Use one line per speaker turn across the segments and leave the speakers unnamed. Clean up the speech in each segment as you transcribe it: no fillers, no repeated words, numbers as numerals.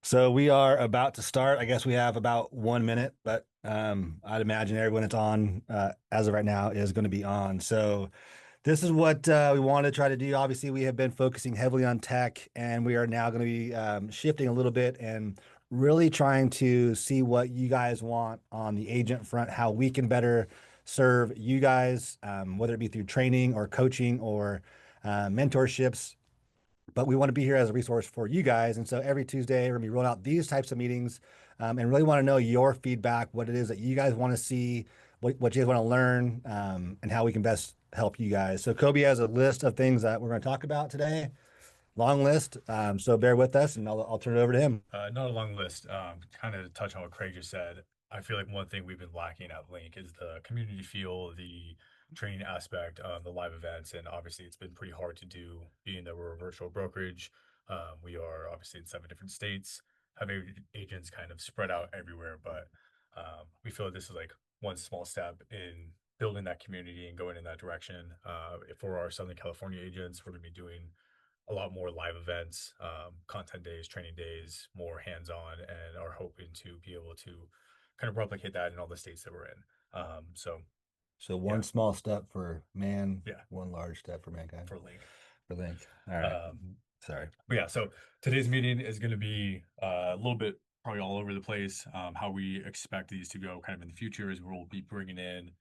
So we are about to start. I guess we have about 1 minute, but I'd imagine everyone that's on as of right now is going to be on. So this is what we want to try to do. Obviously, we have been focusing heavily on tech, and we are now going to be shifting a little bit and really trying to see what you guys want on the agent front, how we can better serve you guys, whether it be through training or coaching or mentorships, but we want to be here as a resource for you guys. And so every Tuesday, we're going to be rolling out these types of meetings and really want to know your feedback, what it is that you guys want to see, what you guys want to learn, and how we can best help you guys. So Kobe has a list of things that we're going to talk about today, long list. So bear with us and I'll turn it over to him.
Not a long list. Kind of to touch on what Craig just said. I feel like one thing we've been lacking at Link is the community feel, the training aspect, the live events, and obviously it's been pretty hard to do, being that we're a virtual brokerage. We are obviously in 7 different states, have agents kind of spread out everywhere, but we feel like this is like one small step in building that community and going in that direction. For our Southern California agents, we're going to be doing a lot more live events, content days, training days, more hands-on, and are hoping to be able to kind of replicate that in all the states that we're in. So
So one
yeah,
small step for man,
yeah,
one large step for mankind.
for Link.
For Link. All right.
Um,
Sorry.
but yeah, so today's meeting is going to be a little bit probably all over the place. How we expect these to go kind of in the future is we'll be bringing in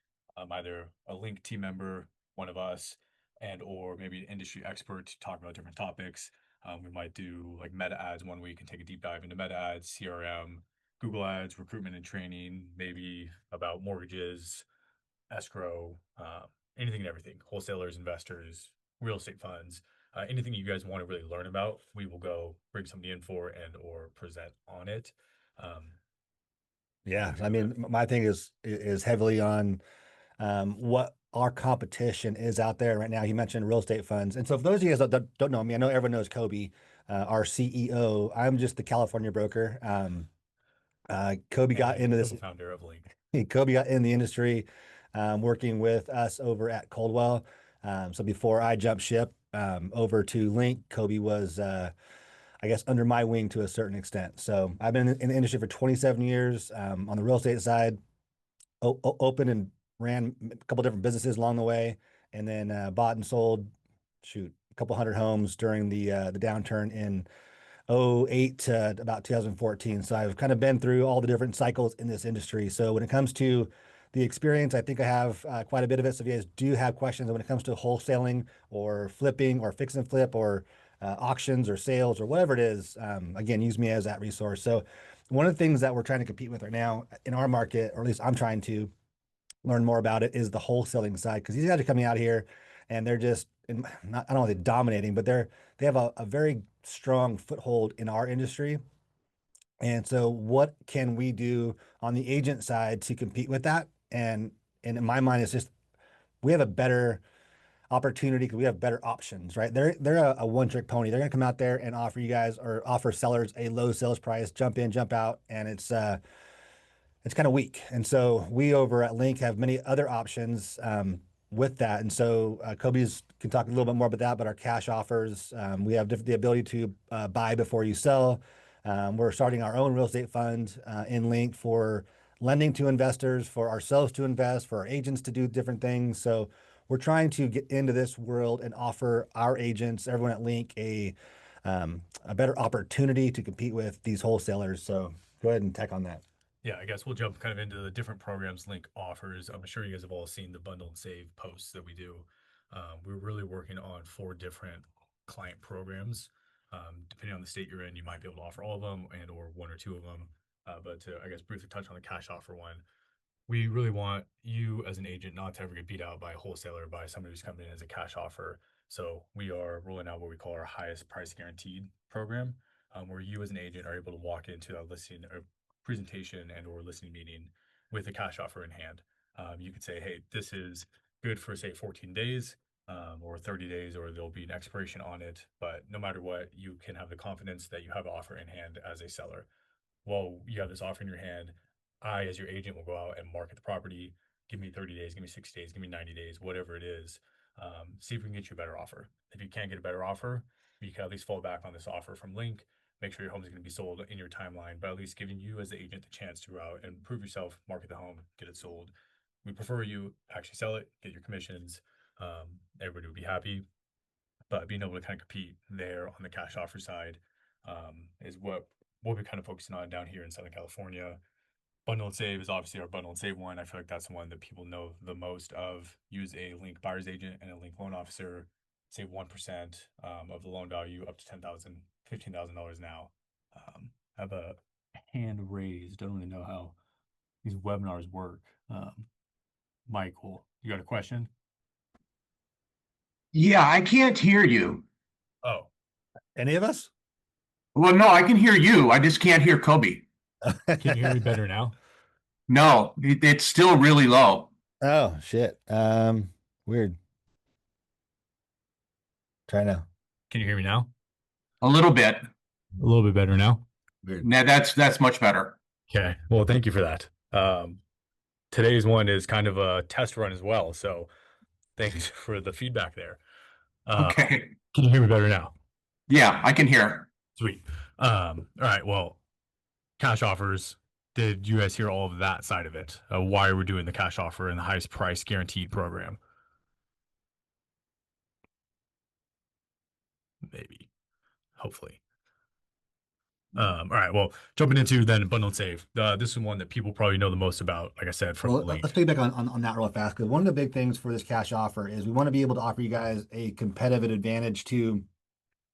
either a Link team member, one of us, and or maybe an industry expert to talk about different topics. We might do like meta ads one week and take a deep dive into meta ads, CRM, Google ads, recruitment and training, maybe about mortgages, escrow, anything and everything, wholesalers, investors, real estate funds, anything you guys want to really learn about, we will go bring somebody in for and or present on it. Um, and
Yeah.
we
I
go kind
mean,
of
my thing is heavily on what our competition is out there right now. He mentioned real estate funds. And so for those of you guys that don't know me, I know everyone knows Kobe, our CEO. I'm just the California broker. Kobe got
and
into this.
co-founder of Link.
Kobe got in the industry working with us over at Coldwell. So before I jumped ship over to Link, Kobe was, I guess, under my wing to a certain extent. So I've been in the industry for 27 years on the real estate side, opened and ran a couple different businesses along the way, and then bought and sold, shoot, a couple hundred homes during the downturn in '08 to about 2014. So I've kind of been through all the different cycles in this industry. So when it comes to the experience, I think I have quite a bit of it. So if you guys do have questions when it comes to wholesaling or flipping or fix and flip or auctions or sales or whatever it is, again, use me as that resource. So one of the things that we're trying to compete with right now in our market, or at least I'm trying to learn more about it, is the wholesaling side because these guys are coming out here and they're just not, I don't know if they're dominating, but they have a very strong foothold in our industry. And so what can we do on the agent side to compete with that? And in my mind, it's just we have a better opportunity because we have better options, right? They're a one trick pony. They're gonna come out there and offer you guys or offer sellers a low sales price, jump in, jump out, and it's kind of weak. And so we over at Link have many other options with that. And so Kobe's can talk a little bit more about that, but our cash offers, we have the ability to buy before you sell. We're starting our own real estate fund in Link for lending to investors, for ourselves to invest, for our agents to do different things. So we're trying to get into this world and offer our agents, everyone at Link, a better opportunity to compete with these wholesalers. So go ahead and tech on that.
Yeah, I guess we'll jump kind of into the different programs Link offers. I'm sure you guys have all seen the bundle and save posts that we do. We're really working on 4 different client programs. Depending on the state you're in, you might be able to offer all of them and or one or two of them. But to, I guess, briefly touch on the cash offer one, we really want you as an agent not to ever get beat out by a wholesaler, by somebody who's coming in as a cash offer. So we are rolling out what we call our highest price guaranteed program, where you as an agent are able to walk into a listing or presentation and or listening meeting with a cash offer in hand. You could say, hey, this is good for say 14 days or 30 days, or there'll be an expiration on it. But no matter what, you can have the confidence that you have an offer in hand as a seller. Well, you have this offer in your hand. I, as your agent, will go out and market the property. Give me 30 days, give me 60 days, give me 90 days, whatever it is. See if we can get you a better offer. If you can't get a better offer, you can at least fall back on this offer from Link. make sure your home is going to be sold in your timeline, but at least giving you as the agent the chance to go out and prove yourself, market the home, get it sold. We prefer you actually sell it, get your commissions. Everybody would be happy, but being able to kind of compete there on the cash offer side is what we're kind of focusing on down here in Southern California. Bundle and save is obviously our bundle and save one. I feel like that's the one that people know the most of. Use a link buyer's agent and a link loan officer. Save 1% of the loan value up to $10,000, $15,000 now. I have a hand raised. I don't really know how these webinars work. Michael, you got a question?
Yeah, I can't hear you.
Oh,
Any of us?
Well, no, I can hear you. I just can't hear Coby.
can you hear me better now?
No, it's still really low.
Oh shit. Weird. Try now.
Can you hear me now?
A little bit.
A little bit better now.
Weird.
Now that's much better.
Okay. Well, thank you for that. Today's one is kind of a test run as well. So thanks for the feedback there.
Okay.
Can you hear me better now?
Yeah, I can hear.
Sweet. All right. Well, cash offers. Did you guys hear all of that side of it? Why we're doing the cash offer and the highest price guaranteed program? Maybe. Hopefully. All right. Well, jumping into then bundle and save. This is one that people probably know the most about. Like I said, from
Well,
Link.
let's piggyback on that real fast because one of the big things for this cash offer is we want to be able to offer you guys a competitive advantage to,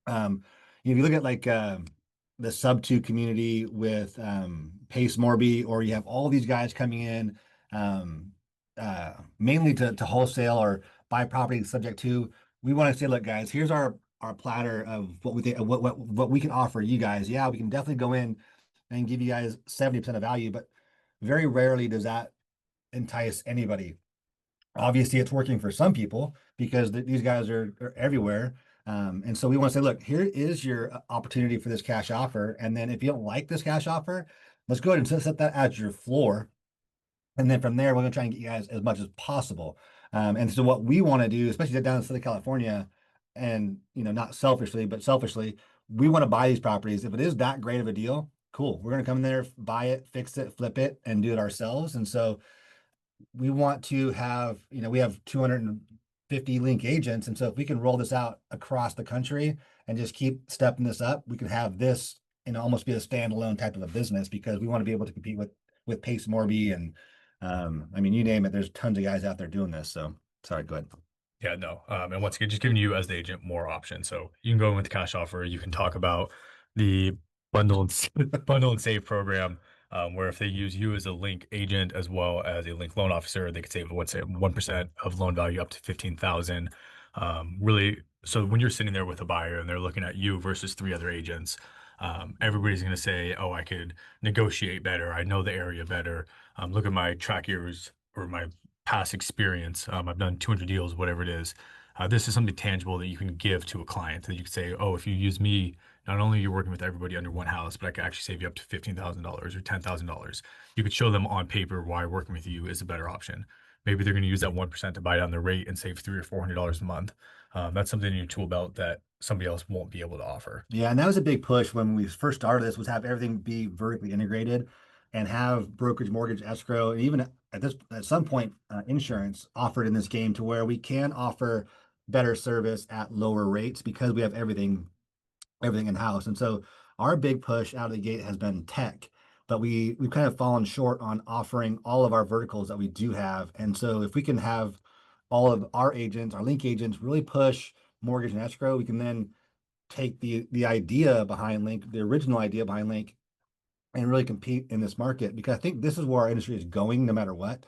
if you look at like the sub two community with Pace Morby, or you have all these guys coming in mainly to wholesale or buy property subject to. We want to say, look, guys, here's our platter of what we think, what we can offer you guys. Yeah, we can definitely go in and give you guys 70% of value, but very rarely does that entice anybody. Obviously, it's working for some people because these guys are everywhere. And so we want to say, look, here is your opportunity for this cash offer. And then if you don't like this cash offer, let's go ahead and set that as your floor. And then from there, we're going to try and get you guys as much as possible. And so what we want to do, especially down in Southern California, and not selfishly, but selfishly, we want to buy these properties. If it is that great of a deal, cool. We're going to come in there, buy it, fix it, flip it, and do it ourselves. And so we want to have, we have 250 link agents. And so if we can roll this out across the country and just keep stepping this up, we can have this, almost be a standalone type of a business because we want to be able to compete with Pace Morby and I mean, you name it, there's tons of guys out there doing this. So sorry, go ahead.
Yeah, no. And once again, just giving you as the agent more options. So you can go in with the cash offer. You can talk about the bundle and save program, where if they use you as a link agent as well as a link loan officer, they could save 1% of loan value up to 15,000. Really, so when you're sitting there with a buyer and they're looking at you versus three other agents, everybody's going to say, "Oh, I could negotiate better. I know the area better. Look at my track years or my past experience. I've done 200 deals, whatever it is. This is something tangible that you can give to a client that you can say, oh, if you use me, not only are you working with everybody under one house, but I could actually save you up to $15,000 or $10,000. You could show them on paper why working with you is a better option. Maybe they're going to use that 1% to buy down their rate and save $300 or $400 a month. That's something in your tool belt that somebody else won't be able to offer.
Yeah, and that was a big push when we first started this, was have everything be vertically integrated and have brokerage, mortgage, escrow, and even at some point insurance offered in this game to where we can offer better service at lower rates because we have everything in house. And so our big push out of the gate has been tech, but we've kind of fallen short on offering all of our verticals that we do have. And so if we can have all of our agents, our link agents, really push mortgage and escrow, we can then take the idea behind Link, the original idea behind Link, and really compete in this market because I think this is where our industry is going no matter what.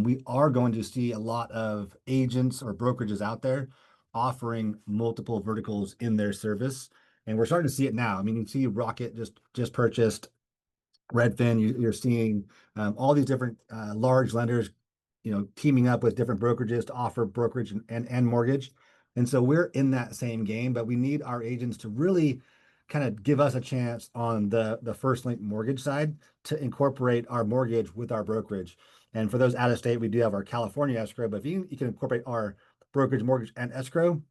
We are going to see a lot of agents or brokerages out there offering multiple verticals in their service. And we're starting to see it now. I mean, you see Rocket just purchased Redfin. You're seeing all these different large lenders, teaming up with different brokerages to offer brokerage and mortgage. And so we're in that same game, but we need our agents to really kind of give us a chance on the first link mortgage side to incorporate our mortgage with our brokerage. And for those out of state, we do have our California escrow, but if you can incorporate our brokerage, mortgage, and escrow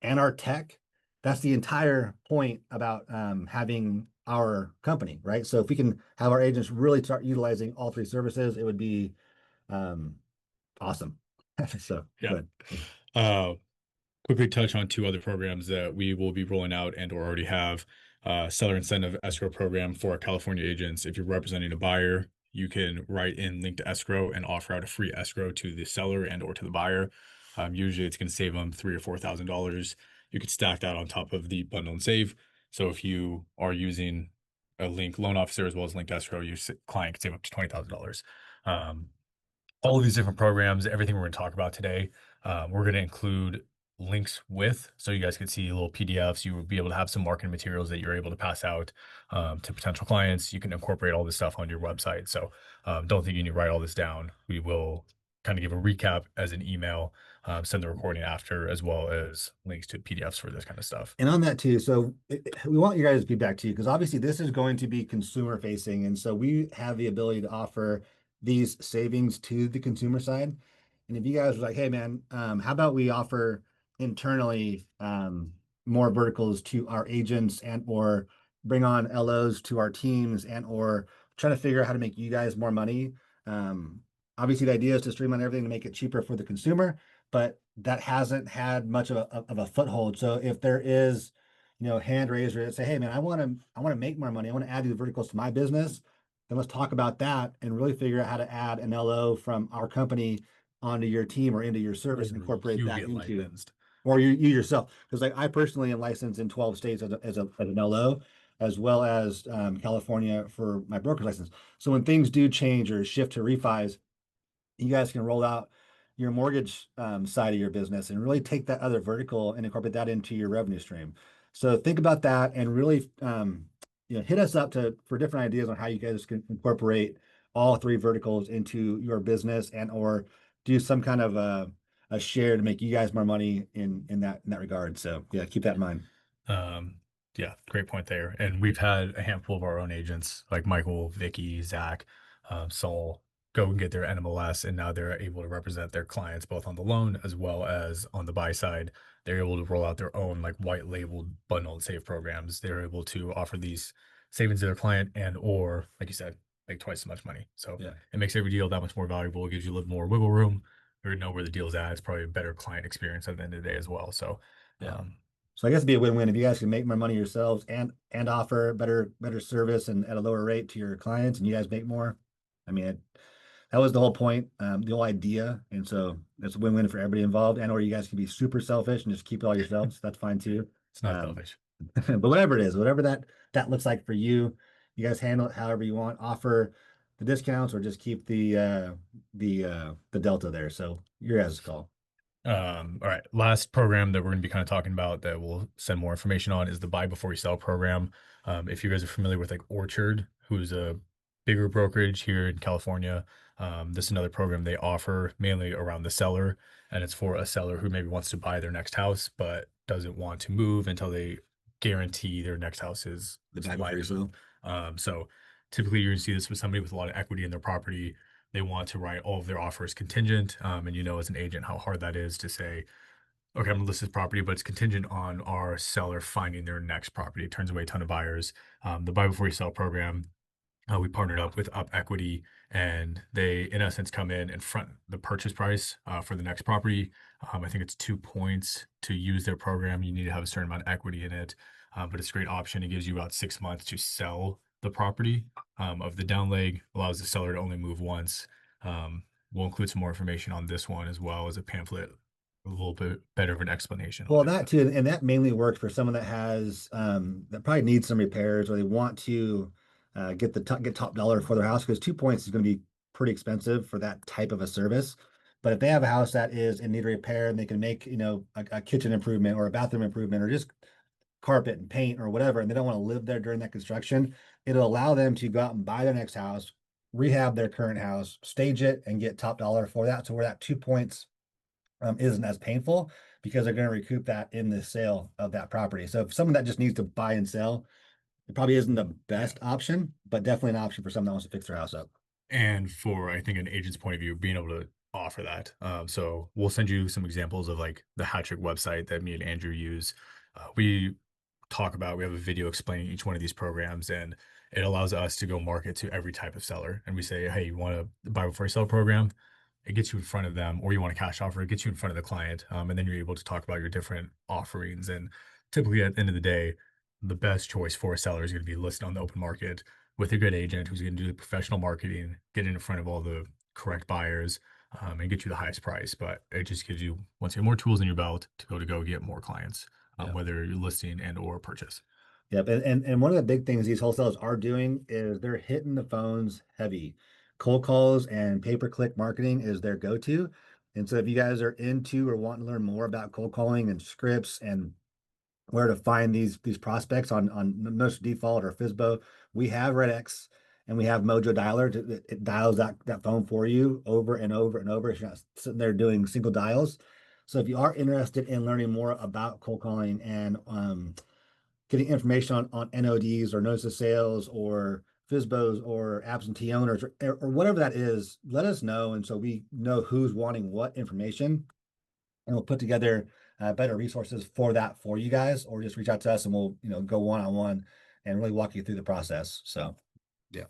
and our tech, that's the entire point about having our company, right? So if we can have our agents really start utilizing all three services, it would be um, awesome. So
Yeah.
good.
Uh, Quickly touch on two other programs that we will be rolling out and or already have. Seller incentive escrow program for our California agents. If you're representing a buyer, you can write in link to escrow and offer out a free escrow to the seller and or to the buyer. Usually it's going to save them $3,000 or $4,000. You could stack that on top of the bundle and save. So if you are using a link loan officer as well as link escrow, your client can save up to $20,000. Um, all of these different programs, everything we're going to talk about today, we're going to include links with, so you guys can see little PDFs. You will be able to have some marketing materials that you're able to pass out to potential clients. You can incorporate all this stuff onto your website. So don't think you need to write all this down. We will kind of give a recap as an email, send the recording after, as well as links to PDFs for this kind of stuff.
And on that too, so we want you guys' feedback too, because obviously this is going to be consumer facing. And so we have the ability to offer these savings to the consumer side. And if you guys are like, hey man, how about we offer internally more verticals to our agents and or bring on LOs to our teams and or trying to figure out how to make you guys more money. Um, Obviously the idea is to streamline everything to make it cheaper for the consumer, but that hasn't had much of a foothold. So if there is, hand raiser that say, hey man, I want to make more money. I want to add these verticals to my business. Then let's talk about that and really figure out how to add an LO from our company onto your team or into your service and incorporate
You'll
that
get
into,
licensed.
or you yourself. Because like I personally am licensed in 12 states as an LO, as well as California for my broker's license. So when things do change or shift to refis, you guys can roll out your mortgage side of your business and really take that other vertical and incorporate that into your revenue stream. So think about that and really hit us up for different ideas on how you guys can incorporate all three verticals into your business and or do some kind of a share to make you guys more money in that regard. So yeah, keep that in mind.
Um, yeah, great point there. And we've had a handful of our own agents like Michael, Vicky, Zach, Saul go and get their NMLS, and now they're able to represent their clients both on the loan as well as on the buy side. They're able to roll out their own like white labeled bundle and save programs. They're able to offer these savings to their client and or like you said, make twice as much money. So
Yeah.
it makes every deal that much more valuable. It gives you a little more wiggle room or know where the deal's at. It's probably a better client experience at the end of the day as well. So
Yeah.
um,
So I guess it'd be a win-win if you guys can make more money yourselves and offer better service and at a lower rate to your clients, and you guys make more. I mean, that was the whole point, the whole idea, and so it's a win-win for everybody involved. And or you guys can be super selfish and just keep it all yourselves. That's fine too.
it's not
Um,
selfish.
but whatever it is, whatever that looks like for you, you guys handle it however you want. Offer the discounts or just keep the delta there. So your guys' call.
All right. Last program that we're going to be kind of talking about that we'll send more information on is the buy before you sell program. If you guys are familiar with like Orchard, who's a bigger brokerage here in California, this is another program they offer mainly around the seller, and it's for a seller who maybe wants to buy their next house but doesn't want to move until they guarantee their next house is
The buy
supplied
before you
to move. So typically you're going to see this with somebody with a lot of equity in their property. They want to write all of their offers contingent. And you know, as an agent, how hard that is to say, okay, I'm gonna list this property, but it's contingent on our seller finding their next property. It turns away a ton of buyers. The buy before you sell program, we partnered up with Up Equity, and they, in essence, come in and front the purchase price for the next property. I think it's 2 points to use their program. You need to have a certain amount of equity in it, but it's a great option. It gives you about 6 months to sell the property of the down leg, allows the seller to only move once. We'll include some more information on this one as well as a pamphlet, a little bit better of an explanation
Well,
on it.
that too, and that mainly works for someone that has that probably needs some repairs or they want to get top dollar for their house because 2 points is going to be pretty expensive for that type of a service. But if they have a house that is in need of repair and they can make, a kitchen improvement or a bathroom improvement or just carpet and paint or whatever, and they don't want to live there during that construction, it'll allow them to go out and buy their next house, rehab their current house, stage it, and get top dollar for that. So where that 2 points isn't as painful because they're going to recoup that in the sale of that property. So if someone that just needs to buy and sell, it probably isn't the best option, but definitely an option for someone that wants to fix their house up.
And for I think an agent's point of view, being able to offer that. So we'll send you some examples of like the Hat Trick website that me and Andrew use. We we have a video explaining each one of these programs, and it allows us to go market to every type of seller. And we say, hey, you want to buy before you sell program? It gets you in front of them, or you want a cash offer, it gets you in front of the client. And then you're able to talk about your different offerings. And typically at the end of the day, the best choice for a seller is going to be listed on the open market with a good agent who's going to do the professional marketing, get in front of all the correct buyers, and get you the highest price. But it just gives you, once again, more tools in your belt to go get more clients,
Yeah.
whether you're listing and or purchase.
Yep. And one of the big things these wholesalers are doing is they're hitting the phones heavy. Cold calls and pay-per-click marketing is their go-to. And so if you guys are into or want to learn more about cold calling and scripts and where to find these prospects on Notice Default or FISBO, we have RedX and we have Mojo Dialer. It dials that phone for you over and over and over. You're not sitting there doing single dials. So if you are interested in learning more about cold calling and getting information on NODs or notice of sales or FISBOs or absentee owners or whatever that is, let us know. And so we know who's wanting what information, and we'll put together better resources for that for you guys, or just reach out to us and we'll, go one-on-one and really walk you through the process. So, yeah.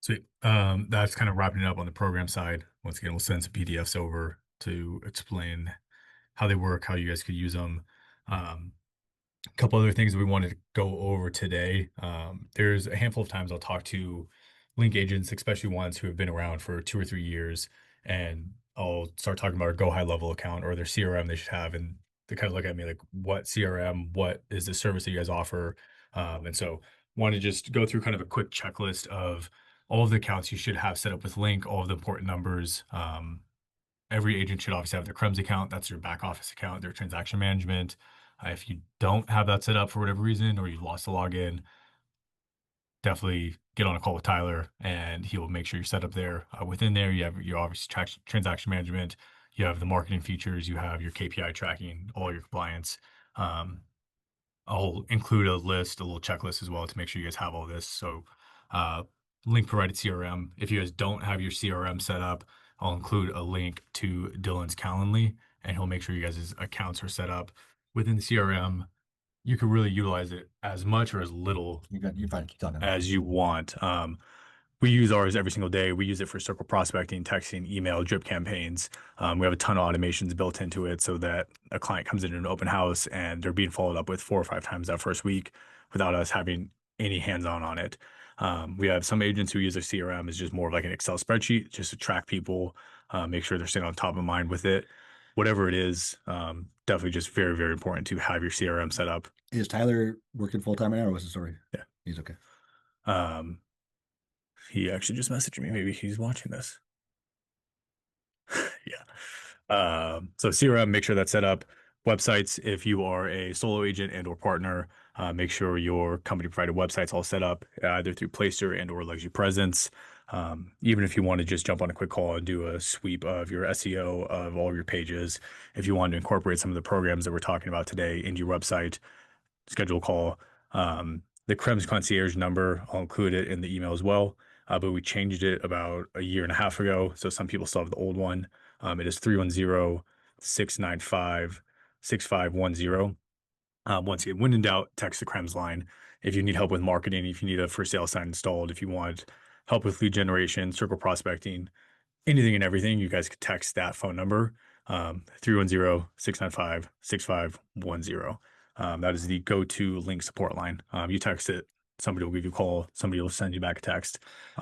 Sweet. That's kind of wrapping it up on the program side. Once again, we'll send some PDFs over to explain how they work, how you guys could use them. A couple other things that we wanted to go over today. There's a handful of times I'll talk to link agents, especially ones who have been around for 2 or 3 years, and I'll start talking about a go high level account or their CRM they should have, and they kind of look at me like, "What CRM? What is the service that you guys offer?" And so, want to just go through kind of a quick checklist of all of the accounts you should have set up with Link, all of the important numbers. Every agent should obviously have their Krems account. That's their back office account, their transaction management. If you don't have that set up for whatever reason, or you lost the login, definitely get on a call with Tyler and he will make sure you're set up there. Within there, you have your obviously transaction management, you have the marketing features, you have your KPI tracking, all your compliance. Um, I'll include a list, a little checklist as well to make sure you guys have all this. So, uh, link provided CRM. If you guys don't have your CRM set up, I'll include a link to Dylan's Calendly, and he'll make sure you guys' accounts are set up within the CRM. You can really utilize it as much or as little
You're fine. Keep talking.
as you want. We use ours every single day. We use it for circle prospecting, texting, email, drip campaigns. We have a ton of automations built into it so that a client comes into an open house and they're being followed up with 4 or 5 times that first week without us having any hands-on on it. We have some agents who use a CRM as just more of like an Excel spreadsheet just to track people, make sure they're staying on top of mind with it. Whatever it is, definitely just very, very important to have your CRM set up.
Is Tyler working full-time right now, or what's the story?
Yeah.
He's okay.
He actually just messaged me. Maybe he's watching this. Yeah. So CRM, make sure that's set up. Websites, if you are a solo agent and or partner, make sure your company provided website's all set up either through Placer and or Luxury Presence. Even if you want to just jump on a quick call and do a sweep of your SEO of all of your pages, if you want to incorporate some of the programs that we're talking about today into your website, schedule a call. The Krems concierge number, I'll include it in the email as well. But we changed it about a year and a half ago. So some people still have the old one. It is 310-695-6510. Once again, when in doubt, text the Krems line. If you need help with marketing, if you need a for sale sign installed, if you want help with lead generation, circle prospecting, anything and everything, you guys could text that phone number, 310-695-6510. That is the go-to link support line. You text it, somebody will give you a call, somebody will send you back a text,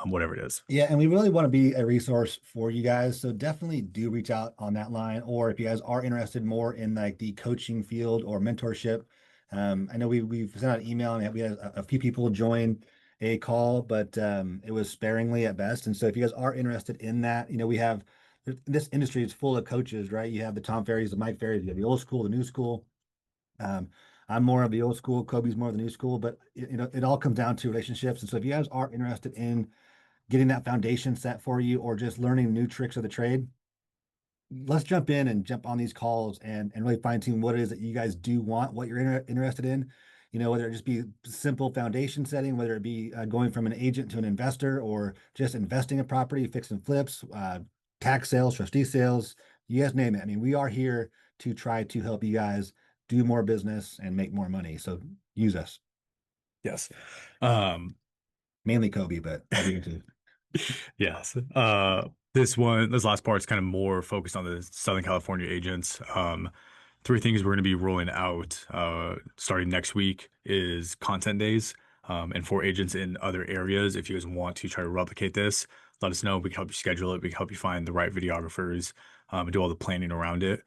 whatever it is.
Yeah, and we really want to be a resource for you guys. So definitely do reach out on that line. Or if you guys are interested more in like the coaching field or mentorship, I know we've sent out an email and we had a few people join a call, but it was sparingly at best. And so if you guys are interested in that, we have this industry is full of coaches, right? You have the Tom Ferries, the Mike Ferries, you have the old school, the new school. I'm more of the old school, Kobe's more of the new school, but it all comes down to relationships. And so if you guys are interested in getting that foundation set for you or just learning new tricks of the trade, let's jump in and jump on these calls and really fine tune what it is that you guys do want, what you're interested in. Whether it just be simple foundation setting, whether it be going from an agent to an investor or just investing in property, fix and flips, tax sales, trustee sales, you guys name it. I mean, we are here to try to help you guys do more business and make more money. So use us.
Yes. Um,
Mainly Coby, but I'll be here too.
yes. This last part is kind of more focused on the Southern California agents. Three things we're going to be rolling out starting next week is content days. And for agents in other areas, if you guys want to try to replicate this, let us know. We can help you schedule it. We can help you find the right videographers and do all the planning around it.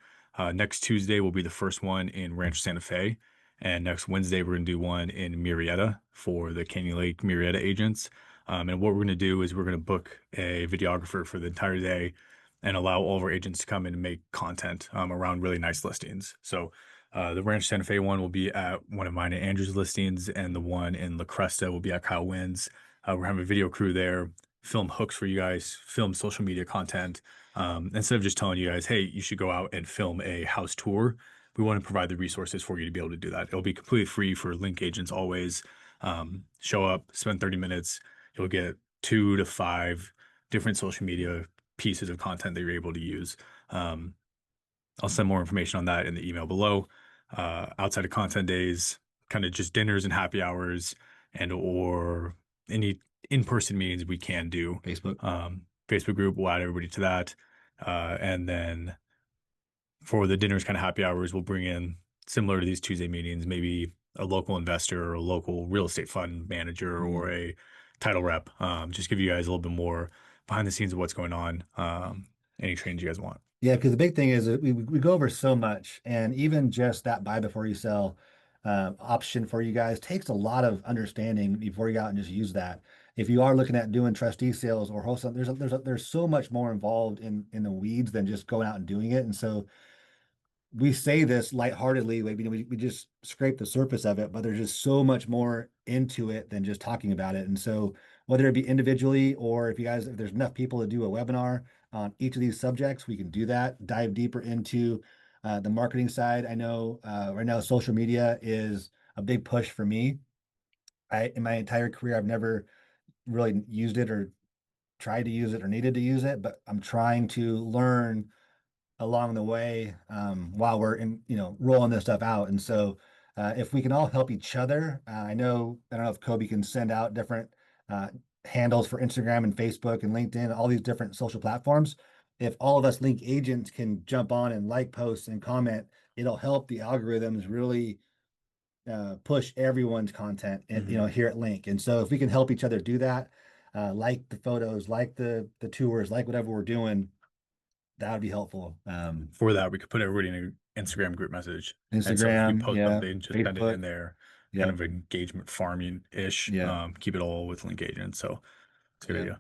Next Tuesday will be the first one in Rancho Santa Fe. And next Wednesday, we're going to do one in Murrieta for the Canyon Lake Murrieta agents. And what we're going to do is we're going to book a videographer for the entire day and allow all of our agents to come in and make content around really nice listings. So the Ranch Santa Fe one will be at one of mine and Andrew's listings, and the one in La Cresta will be at Kyle Wynn's. We're having a video crew there, film hooks for you guys, film social media content. Instead of just telling you guys, hey, you should go out and film a house tour, we want to provide the resources for you to be able to do that. It'll be completely free for link agents always. Show up, spend 30 minutes. You'll get 2 to 5 different social media pieces of content that you're able to use. I'll send more information on that in the email below. Outside of content days, kind of just dinners and happy hours and or any in-person meetings we can do. Facebook group, we'll add everybody to that. And then for the dinners kind of happy hours, we'll bring in similar to these Tuesday meetings, maybe a local investor or a local real estate fund manager or a title rep. Just give you guys a little bit more behind the scenes of what's going on. Any trainings you guys want.
Yeah, because the big thing is that we go over so much, and even just that buy before you sell option for you guys takes a lot of understanding before you go out and just use that. If you are looking at doing trustee sales or wholesale, there's so much more involved in the weeds than just going out and doing it. And so we say this lightheartedly, we just scrape the surface of it, but there's just so much more into it than just talking about it. And so whether it be individually or if there's enough people to do a webinar on each of these subjects, we can do that, dive deeper into the marketing side. I know right now social media is a big push for me. In my entire career, I've never really used it or tried to use it or needed to use it, but I'm trying to learn along the way while we're rolling this stuff out. And so if we can all help each other, I don't know if Coby can send out different handles for Instagram and Facebook and LinkedIn, all these different social platforms. If all of us link agents can jump on and like posts and comment, it'll help the algorithms really push everyone's content and here at Link. And so if we can help each other do that, like the photos, like the tours, like whatever we're doing, that would be helpful.
For that, we could put everybody in an Instagram group message.
Instagram,
and so if we post
yeah,
something, just send it
Facebook,
in there,
yeah,
kind of engagement farming-ish.
yeah,
Keep it all with link agents. So it's a good
yeah.
idea.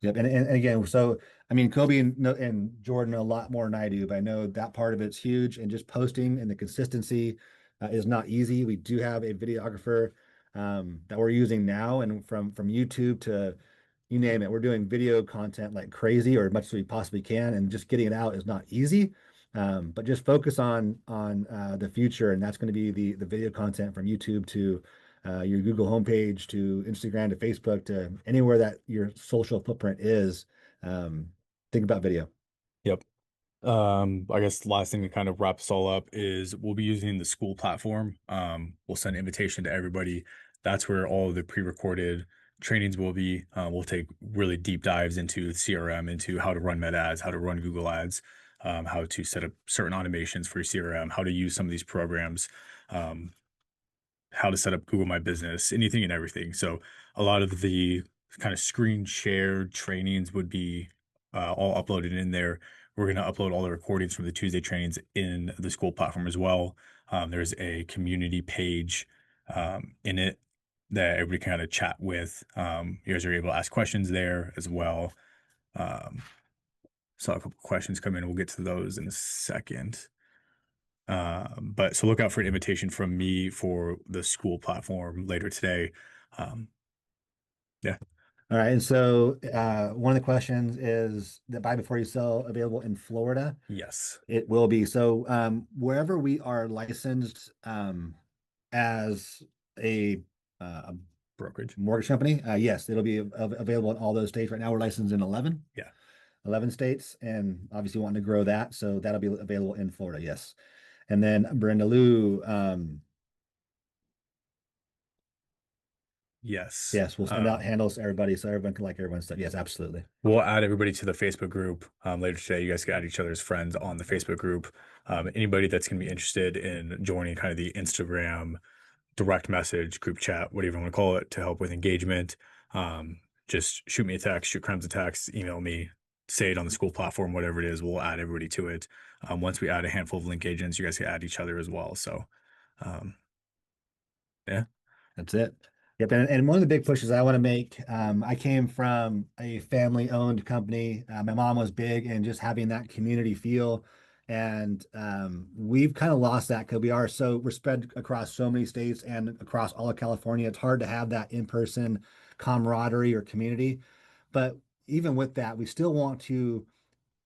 Yep. And again, so I mean, Coby and Jordan know a lot more than I do, but I know that part of it's huge. And just posting and the consistency is not easy. We do have a videographer that we're using now, and from YouTube to you name it, we're doing video content like crazy or as much as we possibly can, and just getting it out is not easy. But just focus on the future, and that's going to be the video content from YouTube to your Google homepage to Instagram to Facebook to anywhere that your social footprint is. Think about video.
Yep. I guess the last thing to kind of wrap us all up is we'll be using the school platform. We'll send an invitation to everybody. That's where all of the pre-recorded trainings will be. We'll take really deep dives into the CRM, into how to run Meta ads, how to run Google ads, how to set up certain automations for your CRM, how to use some of these programs, how to set up Google My Business, anything and everything. So a lot of the kind of screen shared trainings would be all uploaded in there. We're going to upload all the recordings from the Tuesday trainings in the school platform as well. There's a community page in it that everybody can kind of chat with. You guys are able to ask questions there as well. Saw a couple questions come in. We'll get to those in a second. But so look out for an invitation from me for the school platform later today. Yeah.
All right. And so one of the questions is the buy before you sell available in Florida.
Yes.
It will be. So wherever we are licensed as a
Brokerage.
mortgage company, yes, it'll be available in all those states. Right now we're licensed in 11.
Yeah.
11 states, and obviously wanting to grow that. So that'll be available in Florida. Yes. And then Brenda Lou,
Yes.
yes, we'll send out handles to everybody so everyone can like everyone's stuff. Yes, absolutely.
We'll add everybody to the Facebook group later today. You guys can add each other's friends on the Facebook group. Anybody that's going to be interested in joining kind of the Instagram direct message, group chat, whatever you want to call it, to help with engagement, just shoot me a text, shoot Crimes a text, email me, say it on the school platform, whatever it is. We'll add everybody to it. Once we add a handful of link agents, you guys can add each other as well. So, um, yeah.
That's it. Yep. And one of the big pushes I want to make, I came from a family-owned company. My mom was big in just having that community feel. And we've kind of lost that because we're spread across so many states and across all of California. It's hard to have that in-person camaraderie or community. But even with that, we still want to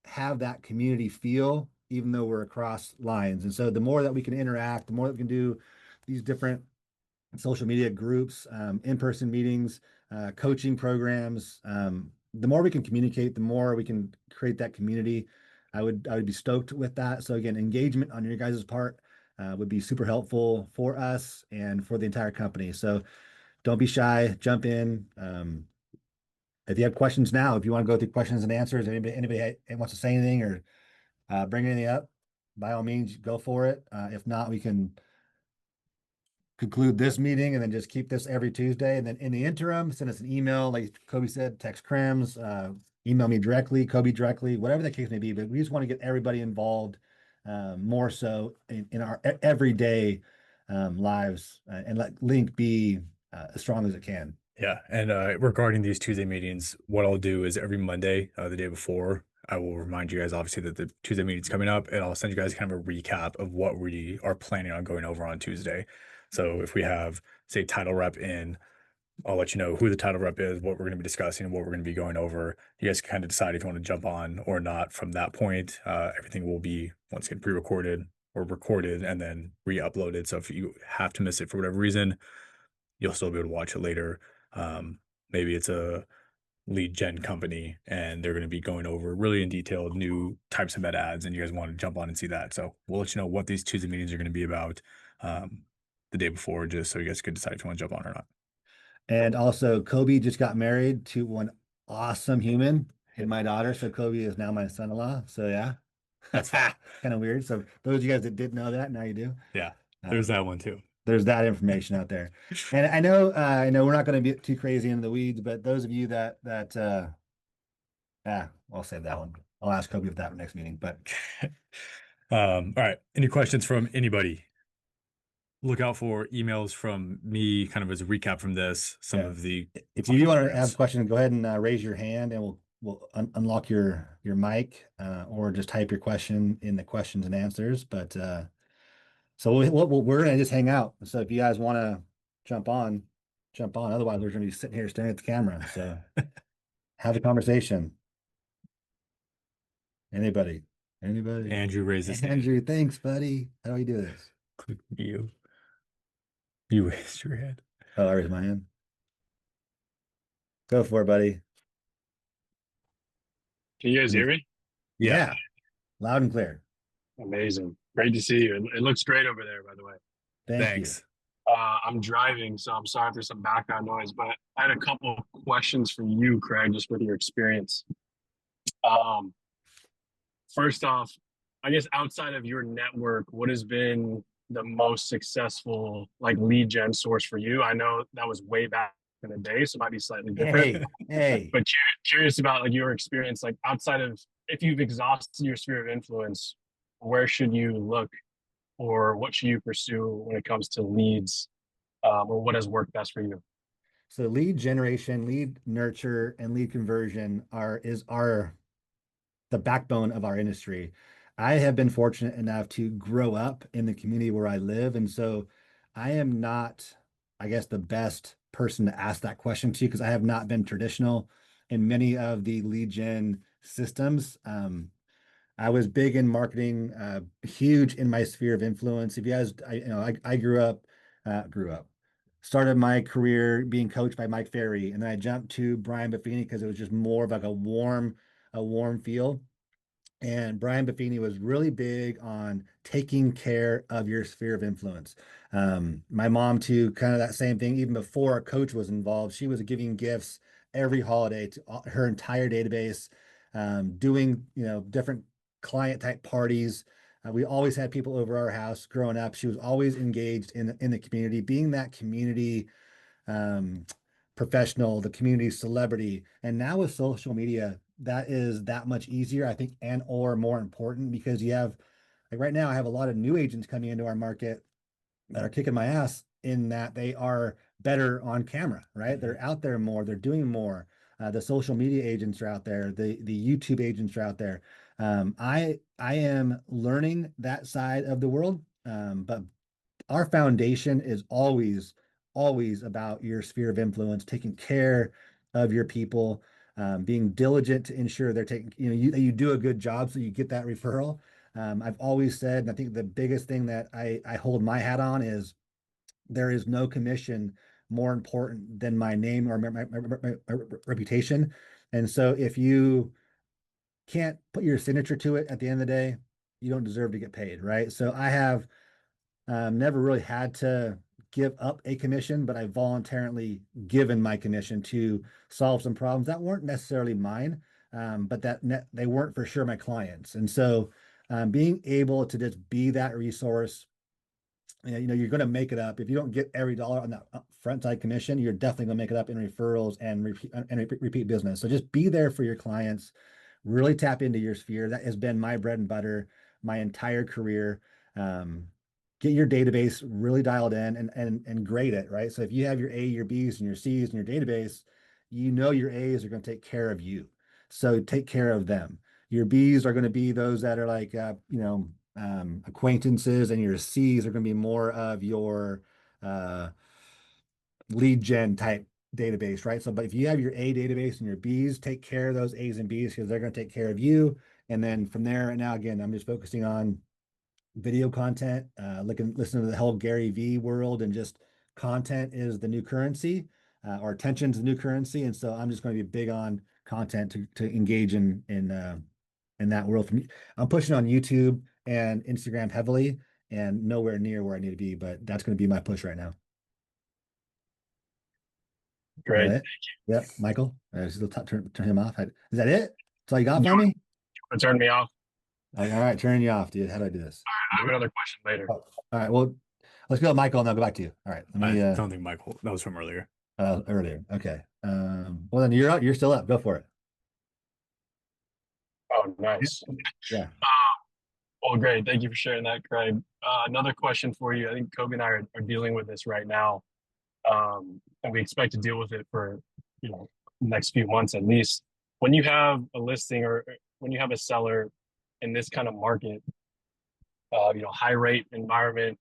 have that community feel, even though we're across lines. And so the more that we can interact, the more that we can do these different social media groups, in-person meetings, coaching programs. The more we can communicate, the more we can create that community. I would be stoked with that. So again, engagement on your guys' part would be super helpful for us and for the entire company. So don't be shy, jump in. If you have questions now, if you want to go through questions and answers, anybody wants to say anything or bring anything up, by all means, go for it. If not, we can conclude this meeting and then just keep this every Tuesday. And then in the interim, send us an email, like Coby said, text Crims, email me directly, Coby directly, whatever the case may be. But we just want to get everybody involved more so in our everyday lives and let Link be as strong as it can.
Yeah. And regarding these Tuesday meetings, what I'll do is every Monday, the day before, I will remind you guys obviously that the Tuesday meeting's coming up, and I'll send you guys kind of a recap of what we are planning on going over on Tuesday. So if we have, say, title rep in, I'll let you know who the title rep is, what we're going to be discussing, and what we're going to be going over. You guys can kind of decide if you want to jump on or not from that point. Everything will be once again pre-recorded or recorded and then re-uploaded. So if you have to miss it for whatever reason, you'll still be able to watch it later. Maybe it's a lead gen company and they're going to be going over really in detail new types of meta ads, and you guys want to jump on and see that. So we'll let you know what these Tuesday meetings are going to be about the day before, just so you guys can decide if you want to jump on or not.
And also, Coby just got married to one awesome human and my daughter. So Coby is now my son-in-law. So yeah, that's kind of weird. So those of you guys that didn't know that, now you do.
Yeah, there's that one too.
There's that information out there. And I know we're not going to be too crazy into the weeds, but those of you I'll save that one. I'll ask Coby with that next meeting. But
all right. Any questions from anybody? Look out for emails from me, kind of as a recap from this. Some of the
if you do want to ask a question, go ahead and raise your hand, and we'll unlock your mic, or just type your question in the questions and answers. But so we're gonna just hang out. So if you guys want to jump on, jump on. Otherwise, we're gonna be sitting here staring at the camera. So have a conversation. Anybody? Anybody?
Andrew raised his hand.
Andrew, thanks, buddy. How do we do this?
Click you. You raised your hand.
Oh, I raised my hand. Go for it, buddy.
Can you guys hear me?
Yeah. Loud and clear.
Amazing. Great to see you. It looks great over there, by the way.
Thanks.
I'm driving, so I'm sorry if there's some background noise, but I had a couple of questions for you, Kreg, just with your experience. First off, I guess outside of your network, what has been the most successful like lead gen source for you? I know that was way back in the day, so it might be slightly different.
Hey.
But curious about like your experience, like outside of if you've exhausted your sphere of influence, where should you look, or what should you pursue when it comes to leads, or what has worked best for you?
So lead generation, lead nurture, and lead conversion is the backbone of our industry. I have been fortunate enough to grow up in the community where I live, and so I am not, I guess, the best person to ask that question to, because I have not been traditional in many of the lead gen systems. I was big in marketing, huge in my sphere of influence. If you guys, I grew up, started my career being coached by Mike Ferry, and then I jumped to Brian Buffini because it was just more of like a warm feel. And Brian Buffini was really big on taking care of your sphere of influence. My mom, too, kind of that same thing. Even before a coach was involved, she was giving gifts every holiday to her entire database, doing, different client type parties. We always had people over our house growing up. She was always engaged in the community, being that community um, professional, the community celebrity. And now with social media, that is that much easier, I think, and or more important because you have, like right now, I have a lot of new agents coming into our market that are kicking my ass in that they are better on camera, right? They're out there more, they're doing more. The social media agents are out there, the YouTube agents are out there. I am learning that side of the world, but our foundation is always about your sphere of influence, taking care of your people, being diligent to ensure they're taking, you do a good job so you get that referral. I've always said, and I think the biggest thing that I hold my hat on is there is no commission more important than my name or my reputation. And so if you can't put your signature to it at the end of the day, you don't deserve to get paid, right? So I have never really had to give up a commission, but I voluntarily given my commission to solve some problems that weren't necessarily mine, but they weren't for sure my clients. And so being able to just be that resource, you're going to make it up. If you don't get every dollar on that front side commission, you're definitely going to make it up in referrals and repeat business. So just be there for your clients, really tap into your sphere. That has been my bread and butter my entire career. Um, get your database really dialed in and grade it, right? So if you have your A, your B's, and your C's in your database, your A's are going to take care of you. So take care of them. Your B's are going to be those that are like, acquaintances, and your C's are going to be more of your uh, lead gen type database, right? So, but if you have your A database and your B's, take care of those A's and B's because they're going to take care of you. And then from there, and now again, I'm just focusing on video content, listening to the whole Gary V world, and just content is the new currency, or attention is the new currency. And so I'm just going to be big on content to engage in that world. I'm pushing on YouTube and Instagram heavily, and nowhere near where I need to be, but that's going to be my push right now. Is that
Great.
it? Yep, Michael. Still turn him off. Is that it? That's all you got
You
for me?
turn me off.
All right, turning you off, dude. How do I do this?
I have another question later.
Oh, all right. Well, let's go with Michael, and I'll go back to you. All right. Let
I
me
don't think Michael, that was from earlier.
earlier. Okay. Well then you're up. You're still up. Go for it.
Oh, nice.
Yeah.
Well, great. Thank you for sharing that, Craig. Another question for you. I think Coby and I are dealing with this right now, and we expect to deal with it for next few months at least. When you have a listing or when you have a seller in this kind of market, high rate environment,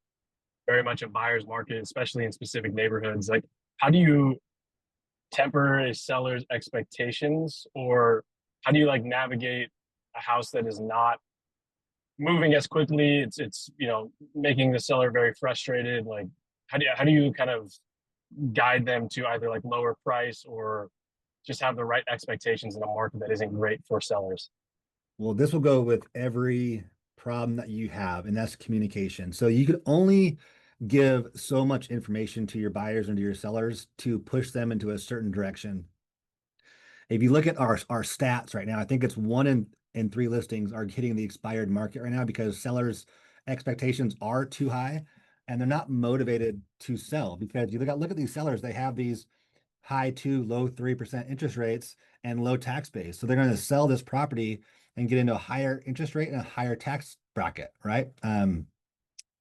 very much a buyer's market, especially in specific neighborhoods. Like, how do you temper a seller's expectations, or how do you like navigate a house that is not moving as quickly? It's making the seller very frustrated. Like, how do you kind of guide them to either like lower price or just have the right expectations in a market that isn't great for sellers?
Well, this will go with every problem that you have, and that's communication. So you can only give so much information to your buyers and to your sellers to push them into a certain direction. If you look at our stats right now, I think it's one in three listings are hitting the expired market right now because sellers' expectations are too high and they're not motivated to sell. Because you look at these sellers, they have these high 2, low 3% interest rates and low tax base. So they're going to sell this property and get into a higher interest rate and a higher tax bracket, right?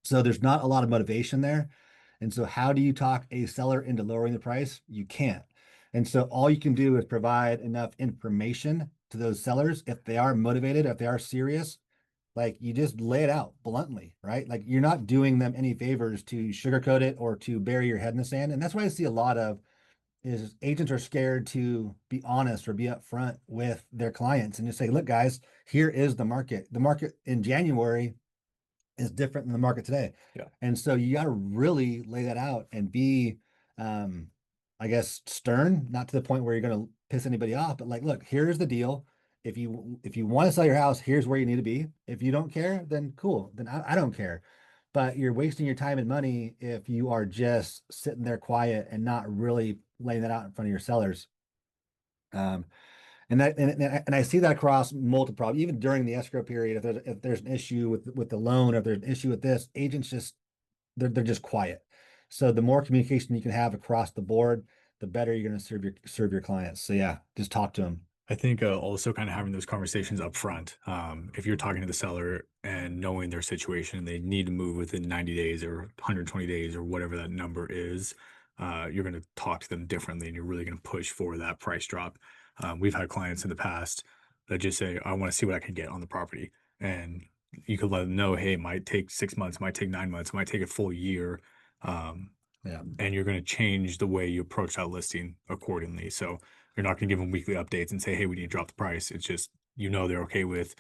So there's not a lot of motivation there. And so how do you talk a seller into lowering the price? You can't. And so all you can do is provide enough information to those sellers. If they are motivated, if they are serious, like you just lay it out bluntly, right? Like you're not doing them any favors to sugarcoat it or to bury your head in the sand. And that's why I see a lot of is agents are scared to be honest or be upfront with their clients and just say, look, guys, here is the market. The market in January is different than the market today.
Yeah.
And so you got to really lay that out and be, I guess, stern, not to the point where you're going to piss anybody off, but like, look, here's the deal. if you want to sell your house, here's where you need to be. If you don't care, then cool. Then I don't care. But you're wasting your time and money if you are just sitting there quiet and not really laying that out in front of your sellers. Um, and I see that across multiple problems, even during the escrow period. If there's an issue with the loan, or if there's an issue with this, agents just they're just quiet. So the more communication you can have across the board, the better you're going to serve your clients. So yeah, just talk to them.
I think also kind of having those conversations up front. If you're talking to the seller and knowing their situation, they need to move within 90 days or 120 days or whatever that number is, you're going to talk to them differently and you're really going to push for that price drop. We've had clients in the past that just say, I want to see what I can get on the property. And you could let them know, hey, it might take 6 months, it might take 9 months, it might take a full year.
Yeah.
And you're going to change the way you approach that listing accordingly. So you're not going to give them weekly updates and say, hey, we need to drop the price. It's just, they're okay with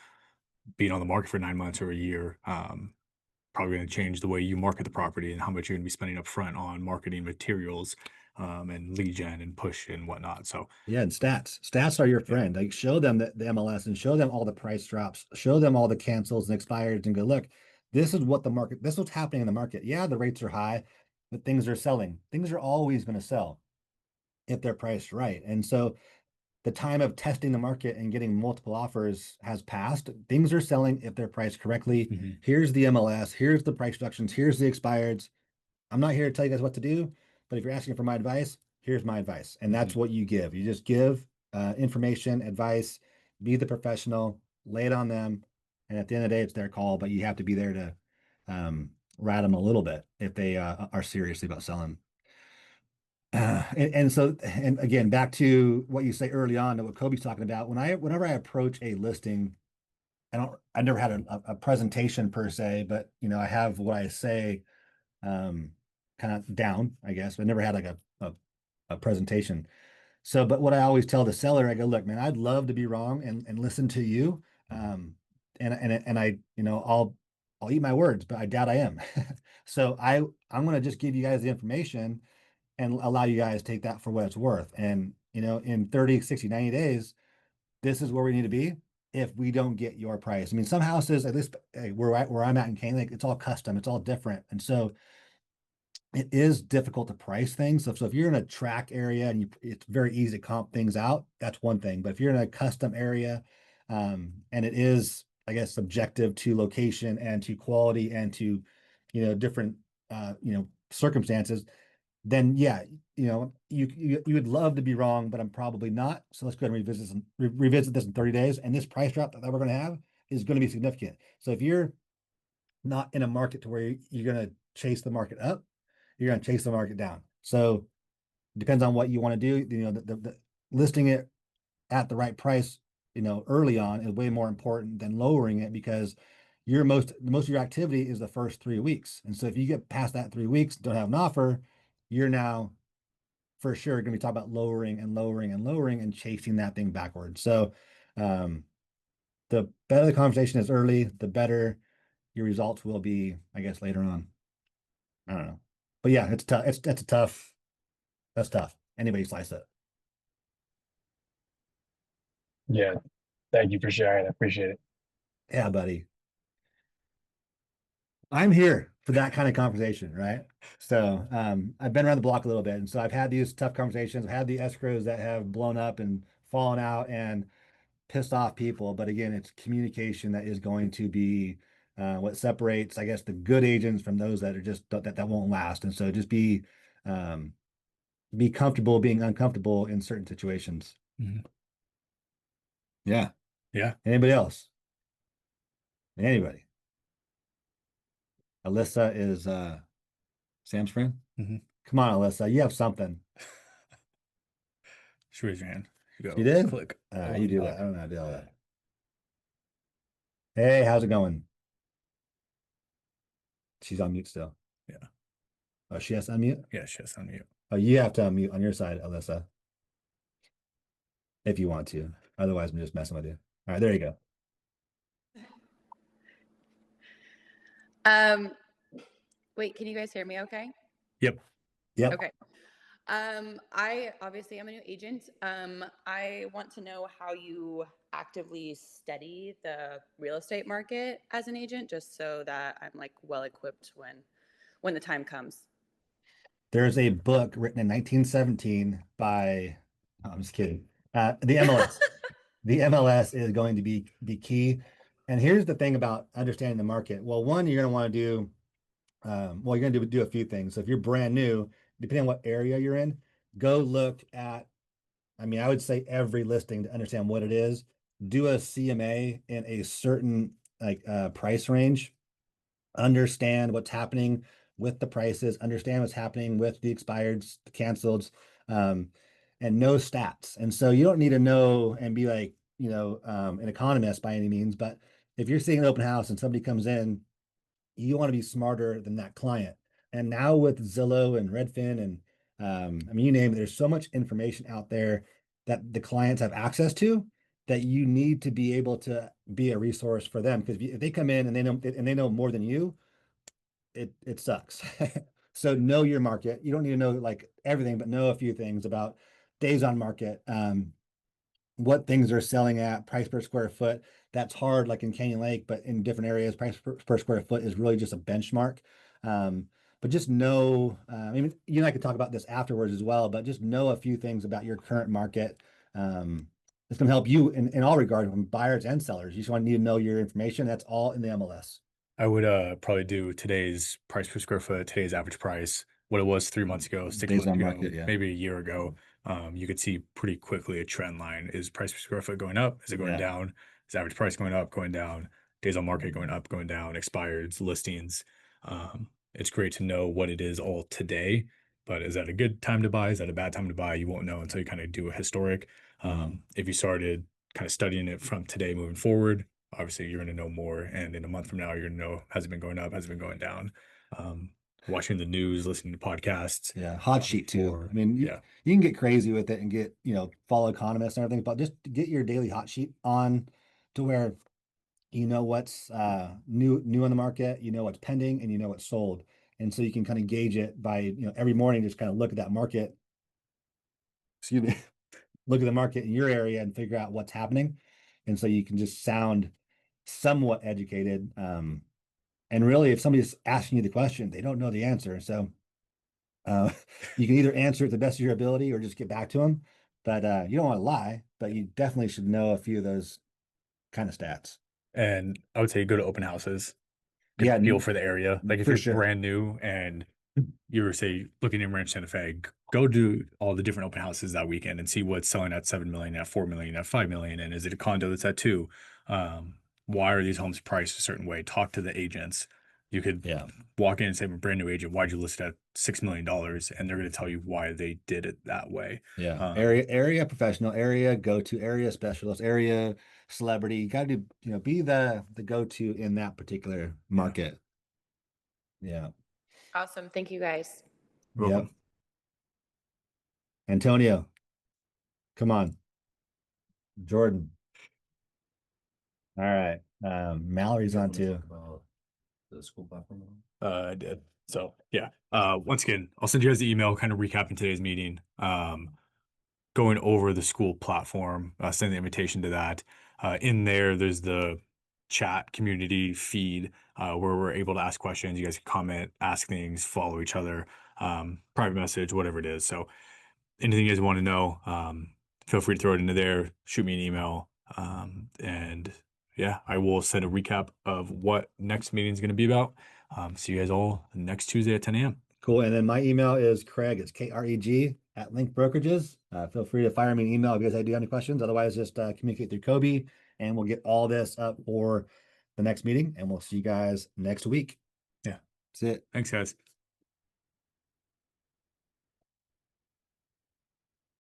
being on the market for 9 months or a year. Probably going to change the way you market the property and how much you're going to be spending up front on marketing materials, and lead gen and push and whatnot. So
Yeah, and stats are your friend. Like, show them the MLS and show them all the price drops, show them all the cancels and expires, and go, look, this is what's happening in the market. Yeah, the rates are high, but things are selling. Things are always going to sell if they're priced right. And so the time of testing the market and getting multiple offers has passed. Things are selling if they're priced correctly. Here's the MLS, here's the price reductions, here's the expireds. I'm not here to tell you guys what to do, but if you're asking for my advice, here's my advice. And that's what you give. You just give information, advice, be the professional, lay it on them. And at the end of the day, it's their call, but you have to be there to rat them a little bit if they are seriously about selling. And again, back to what you say early on, to what Coby's talking about. Whenever I approach a listing, I never had a presentation per se, but I have what I say kind of down, I guess. But I never had like a presentation. So, but what I always tell the seller, I go, look, man, I'd love to be wrong and listen to you. And I, I'll eat my words, but I doubt I am. So I'm gonna just give you guys the information and allow you guys to take that for what it's worth. And in 30, 60, 90 days, this is where we need to be if we don't get your price. I mean, some houses, at least where I'm at in Cane Lake, it's all custom, it's all different. And so it is difficult to price things. So if you're in a track area and it's very easy to comp things out, that's one thing. But if you're in a custom area, and it is, I guess, subjective to location and to quality and to, different, circumstances, then yeah, you would love to be wrong, but I'm probably not. So let's go ahead and revisit this in 30 days. And this price drop that we're going to have is going to be significant. So if you're not in a market to where you're going to chase the market up, you're going to chase the market down. So it depends on what you want to do. The listing it at the right price, early on is way more important than lowering it, because most of your activity is the first 3 weeks. And so if you get past that 3 weeks, don't have an offer, you're now for sure going to be talking about lowering and lowering and lowering and chasing that thing backwards. So the better the conversation is early, the better your results will be, I guess, later on. I don't know. But yeah, it's tough. That's tough. Anybody slice it.
Yeah. Thank you for sharing. I appreciate it.
Yeah, buddy. I'm here for that kind of conversation, right? So I've been around the block a little bit. And so I've had these tough conversations. I've had the escrows that have blown up and fallen out and pissed off people. But again, it's communication that is going to be what separates, I guess, the good agents from those that are just that won't last. And so just be comfortable being uncomfortable in certain situations. Yeah.
Yeah.
Anybody else? Anybody? Alyssa is Sam's friend. Come on, Alyssa, you have something.
She raised your hand. You
You
go
did?
click.
You do that. I don't know how to do all that. Hey, how's it going? She's on mute still.
Yeah.
Oh, she has to unmute?
Yeah, she has to unmute.
Oh, you have to unmute on your side, Alyssa, if you want to. Otherwise, I'm just messing with you. All right, there you go.
Wait, can you guys hear me okay?
Yep.
Yep.
Okay. I obviously am a new agent. I want to know how you actively study the real estate market as an agent, just so that I'm like well equipped when the time comes.
There's a book written in 1917 by, oh, I'm just kidding. The MLS. The MLS is going to be key. And here's the thing about understanding the market. Well, one, you're going to want to do, well, you're going to do a few things. So if you're brand new, depending on what area you're in, go look at, I mean, I would say every listing to understand what it is. Do a CMA in a certain like price range, understand what's happening with the prices, understand what's happening with the expireds, the canceleds, um, and know stats. And so you don't need to know and be like, an economist by any means, but if you're seeing an open house and somebody comes in, you want to be smarter than that client. And now with Zillow and Redfin and I mean, you name it, there's so much information out there that the clients have access to that you need to be able to be a resource for them. Because if they come in and they know more than you, it sucks. So know your market. You don't need to know like everything, but know a few things about days on market, what things are selling at, price per square foot. That's hard, like in Canyon Lake, but in different areas, price per square foot is really just a benchmark. But just know, I mean, you and I could talk about this afterwards as well, but just know a few things about your current market. It's going to help you in all regards from buyers and sellers. You just want to need to know your information. That's all in the MLS.
I would probably do today's price per square foot, today's average price, what it was 3 months ago, six
Days
months
on
ago,
market, yeah.
maybe a year ago. You could see pretty quickly a trend line. Is price per square foot going up? Is it going
Yeah.
down? Is average price going up, going down? Days on market going up, going down, expireds, listings. It's great to know what it is all today, but is that a good time to buy? Is that a bad time to buy? You won't know until you kind of do a historic. If you started kind of studying it from today moving forward, obviously you're going to know more. And in a month from now, you're going to know, has it been going up? Has it been going down? Watching the news, listening to podcasts.
Yeah. Hot sheet too.
Or,
I mean,
yeah.
you can get crazy with it and get, follow economists and everything, but just get your daily hot sheet on to where you know what's new on the market, you know what's pending, and you know what's sold. And so you can kind of gauge it by, every morning, just kind of look at that market, excuse me, look at the market in your area and figure out what's happening. And so you can just sound somewhat educated. And really, if somebody's asking you the question, they don't know the answer. So you can either answer it to the best of your ability or just get back to them. But you don't want to lie, but you definitely should know a few of those kind of stats.
And I would say go to open houses, get
Yeah,
a feel for the area. Like if
for
you're
sure.
brand new and you're say looking in Ranch Santa Fe, go do all the different open houses that weekend and see what's selling at 7 million, at 4 million, at 5 million. And is it a condo that's at 2? Why are these homes priced a certain way? Talk to the agents. You could walk in and say, I'm a brand new agent. Why'd you list it at $6 million? And they're going to tell you why they did it that way.
Yeah. Area professional, area go-to, area specialist, area celebrity. You got to do, be the go-to in that particular market. Yeah.
Awesome. Thank you guys.
Yep. Antonio, come on. Jordan. All right. Mallory's on too.
About the school platform.
I did. So yeah. Once again, I'll send you guys the email kind of recapping today's meeting. Going over the school platform, send the invitation to that. In there's the chat community feed where we're able to ask questions. You guys can comment, ask things, follow each other, private message, whatever it is. So anything you guys want to know, feel free to throw it into there, shoot me an email. And yeah, I will send a recap of what next meeting is going to be about. See you guys all next Tuesday at 10 a.m.
Cool. And then my email is Kreg, it's Kreg at Link Brokerages. Feel free to fire me an email if you guys do have any questions. Otherwise, just communicate through Coby and we'll get all this up for the next meeting and we'll see you guys next week.
Yeah.
That's it.
Thanks, guys.